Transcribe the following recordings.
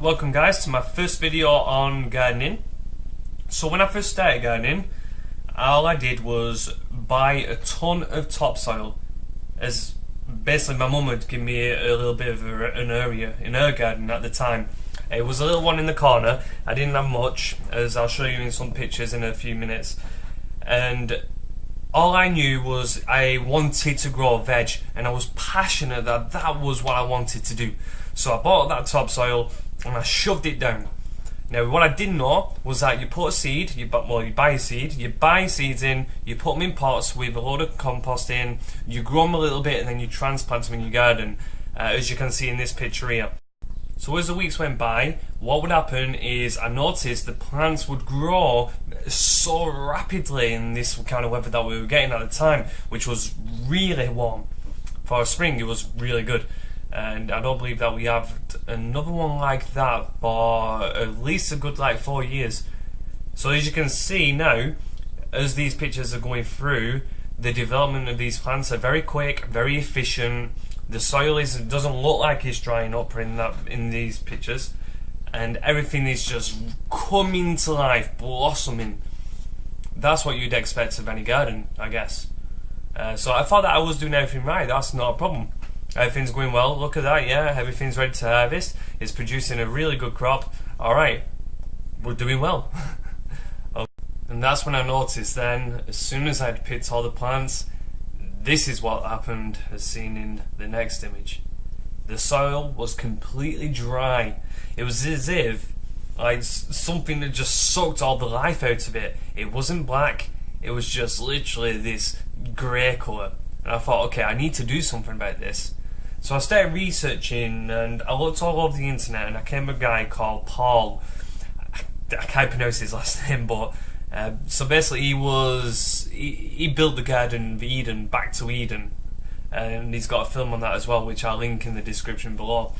Welcome guys to my first video on gardening. So when I first started gardening, all I did was buy a ton of topsoil, as basically my mum had given me a little bit of an area in her garden at the time. It was a little one in the corner. I didn't have much, as I'll show you in some pictures in a few minutes, and all I knew was I wanted to grow veg, and I was passionate that that was what I wanted to do. So I bought that topsoil and I shoved it down. Now what I didn't know was that you put a seed, you buy a seed, you buy seeds in, you put them in pots with a load of compost in, you grow them a little bit and then you transplant them in your garden, as you can see in this picture here. So as the weeks went by, what would happen is I noticed the plants would grow so rapidly in this kind of weather that we were getting at the time, which was really warm. For spring it was really good. And I don't believe that we have another one like that for at least a good 4 years. So as you can see now, as these pictures are going through, the development of these plants are very quick, very efficient. The soil doesn't look like it's drying up in these pictures, and everything is just coming to life, blossoming. That's what you'd expect of any garden, I guess. So I thought that I was doing everything right. That's not a problem. Everything's going well. Look at that, yeah, everything's ready to harvest. It's producing a really good crop. Alright, we're doing well. And that's when I noticed then, as soon as I'd picked all the plants, this is what happened, as seen in the next image. The soil was completely dry. It was as if something had just sucked all the life out of it. It wasn't black, it was just literally this grey colour. And I thought, okay, I need to do something about this. So I started researching and I looked all over the internet and I came a guy called Paul. I can't pronounce his last name, but so basically he built the Garden of Eden, Back to Eden, and he's got a film on that as well, which I'll link in the description below.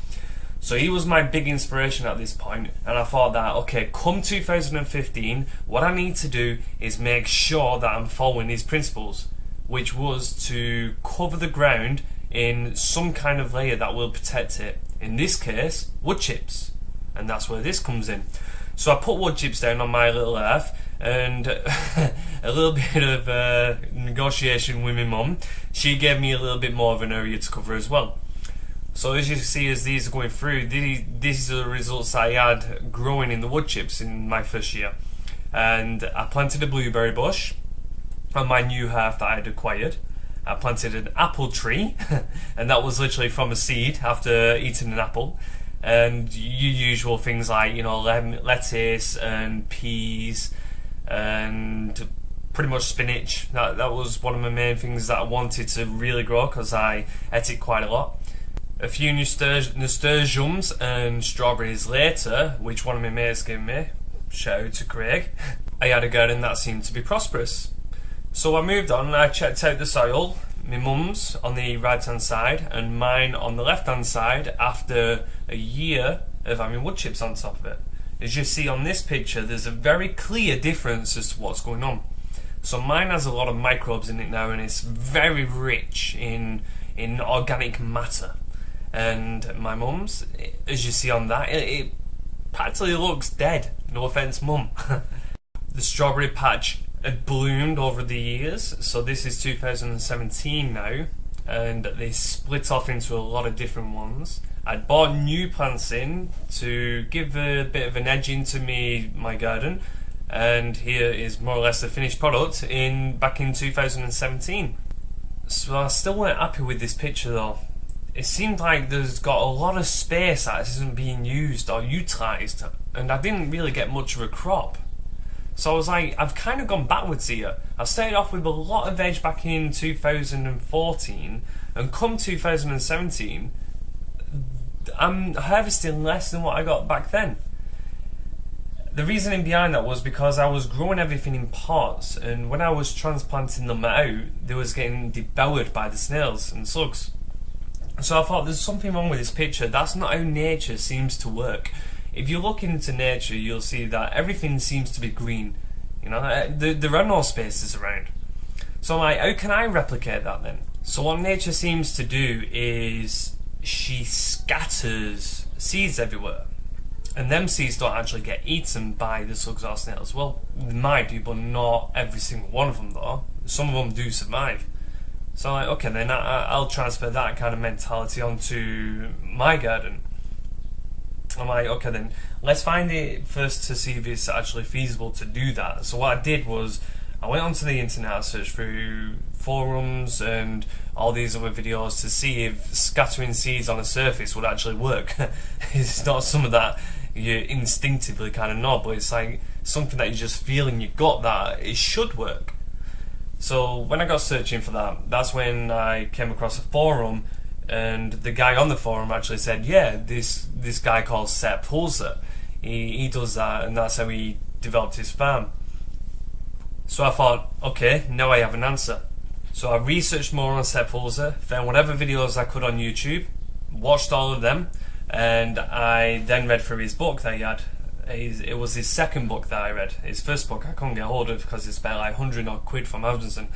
So he was my big inspiration at this point, and I thought that, okay, come 2015, what I need to do is make sure that I'm following his principles, which was to cover the ground in some kind of layer that will protect it. In this case, wood chips, and that's where this comes in. So I put wood chips down on my little earth, and a little bit of negotiation with my mum. She gave me a little bit more of an area to cover as well. So as you see, as these are going through, these are the results I had growing in the wood chips in my first year. And I planted a blueberry bush on my new hearth that I had acquired. I planted an apple tree, and that was literally from a seed after eating an apple. And your usual things like, lettuce and peas and pretty much spinach. That was one of my main things that I wanted to really grow because I ate it quite a lot. A few nasturtiums and strawberries later, which one of my mates gave me, shout out to Craig, I had a garden that seemed to be prosperous. So I moved on and I checked out the soil, my mum's on the right hand side and mine on the left hand side after a year of having wood chips on top of it. As you see on this picture, there's a very clear difference as to what's going on. So mine has a lot of microbes in it now and it's very rich in organic matter. And my mum's, as you see on that, it practically looks dead. No offence, mum. The strawberry patch had bloomed over the years, so this is 2017 now, and they split off into a lot of different ones. I'd bought new plants in to give a bit of an edge into my garden, and here is more or less the finished product back in 2017. So I still weren't happy with this picture though. It seemed like there's got a lot of space that isn't being used or utilised, and I didn't really get much of a crop. So I was like, I've kind of gone backwards here. I started off with a lot of veg back in 2014, and come 2017, I'm harvesting less than what I got back then. The reasoning behind that was because I was growing everything in pots, and when I was transplanting them out, they was getting devoured by the snails and slugs. So I thought, there's something wrong with this picture. That's not how nature seems to work. If you look into nature, you'll see that everything seems to be green. There are no spaces around. So I'm like, how can I replicate that then? So what nature seems to do is she scatters seeds everywhere. And them seeds don't actually get eaten by the slugs or snails. Well, they might do, but not every single one of them though. Some of them do survive. So I'm like, okay, then I'll transfer that kind of mentality onto my garden. I'm like, okay, then let's find it first to see if it's actually feasible to do that. So what I did was I went onto the internet, I searched through forums and all these other videos to see if scattering seeds on a surface would actually work. It's not something that you instinctively kind of know, but it's like something that you just feel in your gut that it should work. So when I got searching for that, that's when I came across a forum, and the guy on the forum actually said, yeah, this guy called Sepp Holzer, he does that, and that's how he developed his farm. So I thought, okay, now I have an answer. So I researched more on Sepp Holzer, found whatever videos I could on YouTube, watched all of them, and I then read through his book that he had. It was his second book that I read. His first book I couldn't get hold of because it's spent like 100 odd quid from Amazon.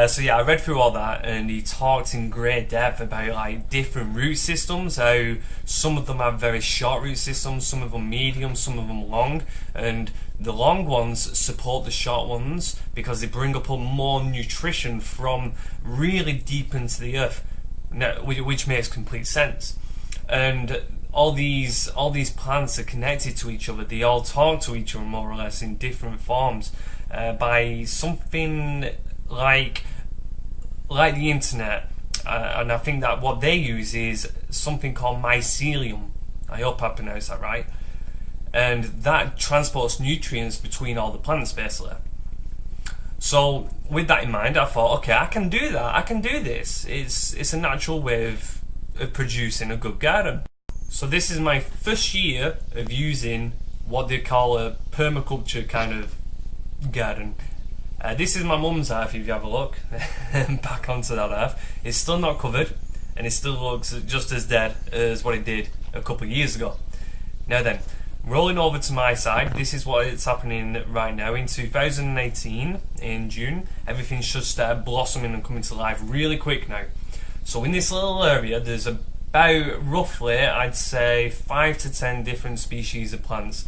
So yeah, I read through all that, and he talked in great depth about like different root systems, how some of them have very short root systems, some of them medium, some of them long, and the long ones support the short ones because they bring up more nutrition from really deep into the earth, which makes complete sense. And all these plants are connected to each other. They all talk to each other more or less in different forms by something like the internet, and I think that what they use is something called mycelium. I hope I pronounced that right. And that transports nutrients between all the plants basically. So with that in mind, I thought, okay, I can do that. I can do this. It's a natural way of producing a good garden. So this is my first year of using what they call a permaculture kind of garden. This is my mum's earth, if you have a look. Back onto that earth. It's still not covered, and it still looks just as dead as what it did a couple of years ago. Now then, rolling over to my side, this is what it's happening right now. In 2018, in June, everything should start blossoming and coming to life really quick now. So in this little area, there's about roughly, I'd say, 5 to 10 different species of plants.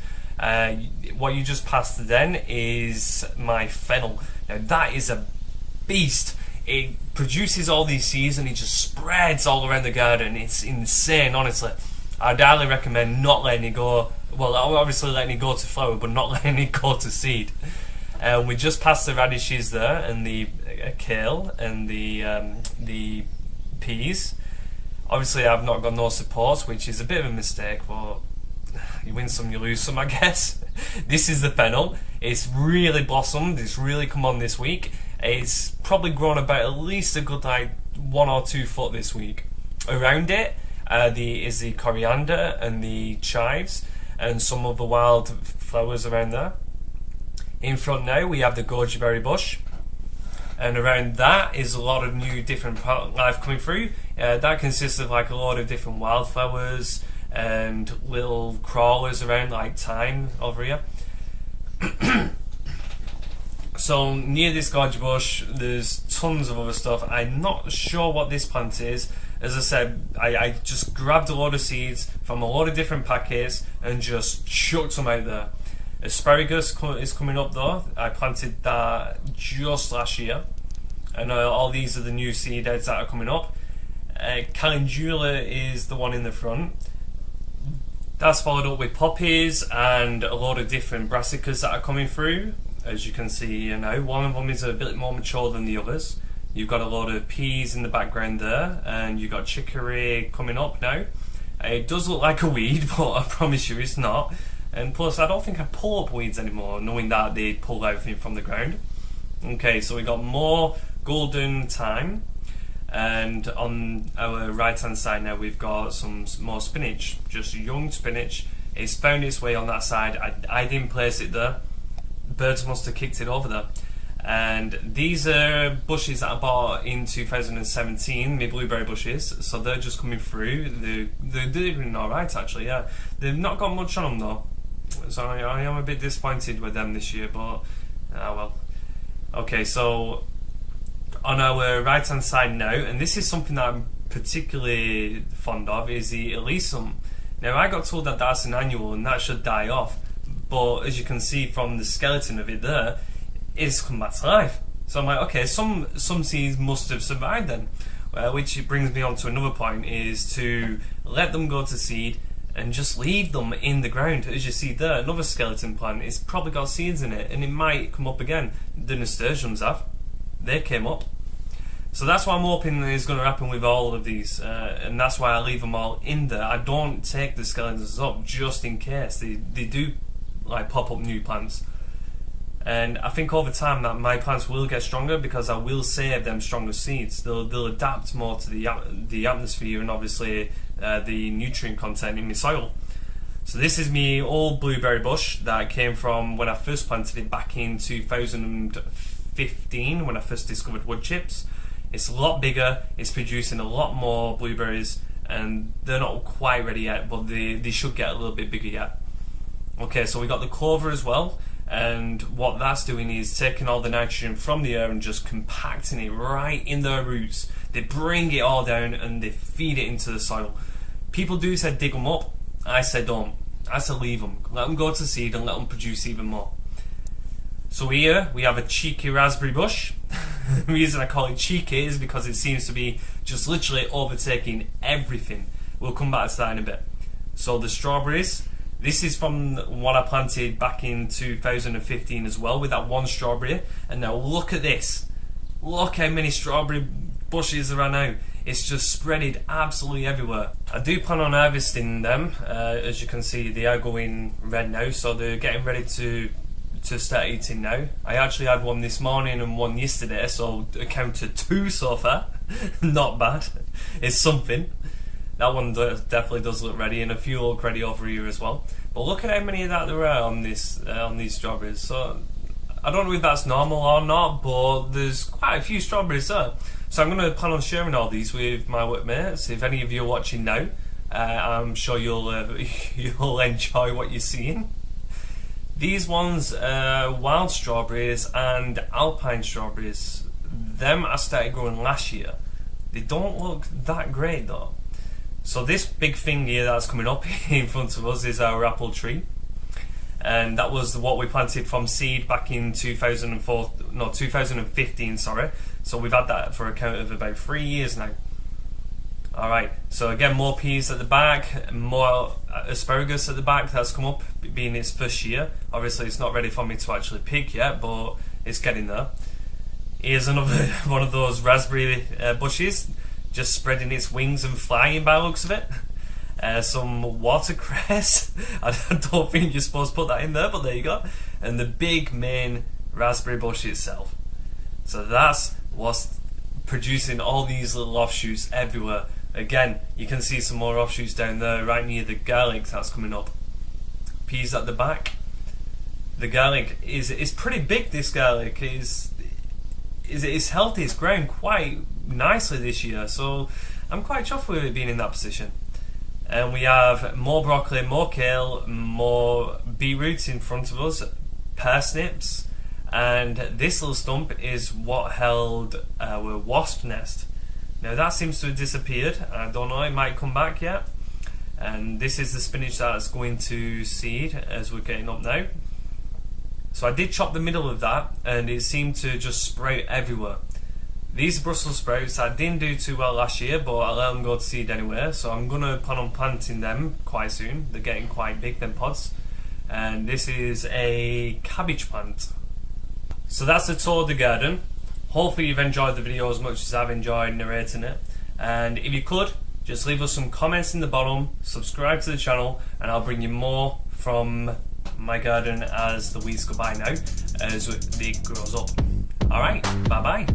What you just passed then is my fennel. Now that is a beast. It produces all these seeds and it just spreads all around the garden. It's insane, honestly. I'd highly recommend not letting it go. Well, obviously letting it go to flower, but not letting it go to seed. We just passed the radishes there, and the kale, and the peas. Obviously I've not got no support, which is a bit of a mistake, but you win some, you lose some, I guess. This is the fennel. It's really blossomed. It's really come on this week. It's probably grown about at least a good 1 or 2 foot this week. Around it is the coriander and the chives and some of the wild flowers around there. In front now we have the goji berry bush, and around that is a lot of new different life coming through. That consists of like a lot of different wildflowers and little crawlers around like thyme over here. So near this goji bush there's tons of other stuff. I'm not sure what this plant is. As I said, I just grabbed a load of seeds from a lot of different packets and just chucked them out there. Asparagus is coming up though. I planted that just last year, and all these are the new seed heads that are coming up. Calendula is the one in the front. That's followed up with poppies and a lot of different brassicas that are coming through. As you can see here now, one of them is a bit more mature than the others. You've got a lot of peas in the background there, and you've got chicory coming up now. It does look like a weed, but I promise you it's not. And plus, I don't think I pull up weeds anymore, knowing that they pull everything from the ground. Okay, so we got more golden thyme, and on our right hand side now we've got some more spinach, just young spinach. It's found its way on that side. I didn't place it there. Birds must have kicked it over there. And these are bushes that I bought in 2017, my blueberry bushes, so they're just coming through. They're doing alright actually, yeah. They've not got much on them though, so I am a bit disappointed with them this year, but well. Okay, so on our right hand side now, and this is something that I'm particularly fond of, is the Elysium. Now I got told that that's an annual and that should die off, but as you can see from the skeleton of it there, it's come back to life. So I'm like, okay, some seeds must have survived then, which brings me on to another point, is to let them go to seed and just leave them in the ground. As you see there, another skeleton plant, it's probably got seeds in it and it might come up again. The nasturtiums have, they came up. So that's what I'm hoping is going to happen with all of these, and that's why I leave them all in there. I don't take the skeletons up just in case they do like pop up new plants. And I think over time that my plants will get stronger because I will save them stronger seeds. They'll adapt more to the atmosphere and obviously the nutrient content in my soil. So this is my old blueberry bush that came from when I first planted it back in 2015 when I first discovered Woodchips. It's a lot bigger, it's producing a lot more blueberries, and they're not quite ready yet, but they should get a little bit bigger yet. Okay, so we got the clover as well, and what that's doing is taking all the nitrogen from the air and just compacting it right in their roots. They bring it all down and they feed it into the soil. People do say dig them up, I say don't. I say leave them, let them go to seed and let them produce even more. So here we have a cheeky raspberry bush. The reason I call it cheeky is because it seems to be just literally overtaking everything. We'll come back to that in a bit. So the strawberries, this is from what I planted back in 2015 as well, with that one strawberry. And now look at this. Look how many strawberry bushes there are now. It's just spreaded absolutely everywhere. I do plan on harvesting them. As you can see, they are going red now, so they're getting ready to start eating now. I actually had one this morning and one yesterday, so I counted 2 so far. Not bad. It's something. That one definitely does look ready, and a few look ready over here as well. But look at how many of that there are on these strawberries. So I don't know if that's normal or not, but there's quite a few strawberries there. So I'm going to plan on sharing all these with my workmates. If any of you are watching now, I'm sure you'll enjoy what you're seeing. These ones are wild strawberries and alpine strawberries. Them I started growing last year. They don't look that great though. So this big thing here that's coming up in front of us is our apple tree. And that was what we planted from seed back in 2015, sorry. So we've had that for a count of about 3 years now. Alright, so again, more peas at the back, more asparagus at the back that's come up, being its first year. Obviously it's not ready for me to actually pick yet, but it's getting there. Here's another one of those raspberry bushes, just spreading its wings and flying by the looks of it. Some watercress. I don't think you're supposed to put that in there, but there you go. And the big main raspberry bush itself. So that's what's producing all these little offshoots everywhere. Again, you can see some more offshoots down there right near the garlic that's coming up. Peas at the back. The garlic is pretty big. This garlic is healthy. It's growing quite nicely this year, so I'm quite chuffed with it being in that position. And we have more broccoli, more kale, more beetroots in front of us, parsnips, and this little stump is what held our wasp nest. Now that seems to have disappeared. I don't know, it might come back yet. And this is the spinach that's going to seed as we're getting up now. So I did chop the middle of that and it seemed to just sprout everywhere. These Brussels sprouts I didn't do too well last year, but I let them go to seed anyway, so I'm going to plan on planting them quite soon. They're getting quite big, them pods. And this is a cabbage plant. So that's the tour of the garden. Hopefully you've enjoyed the video as much as I've enjoyed narrating it. And if you could, just leave us some comments in the bottom, subscribe to the channel, and I'll bring you more from my garden as the weeks go by now, as it grows up. Alright, bye bye.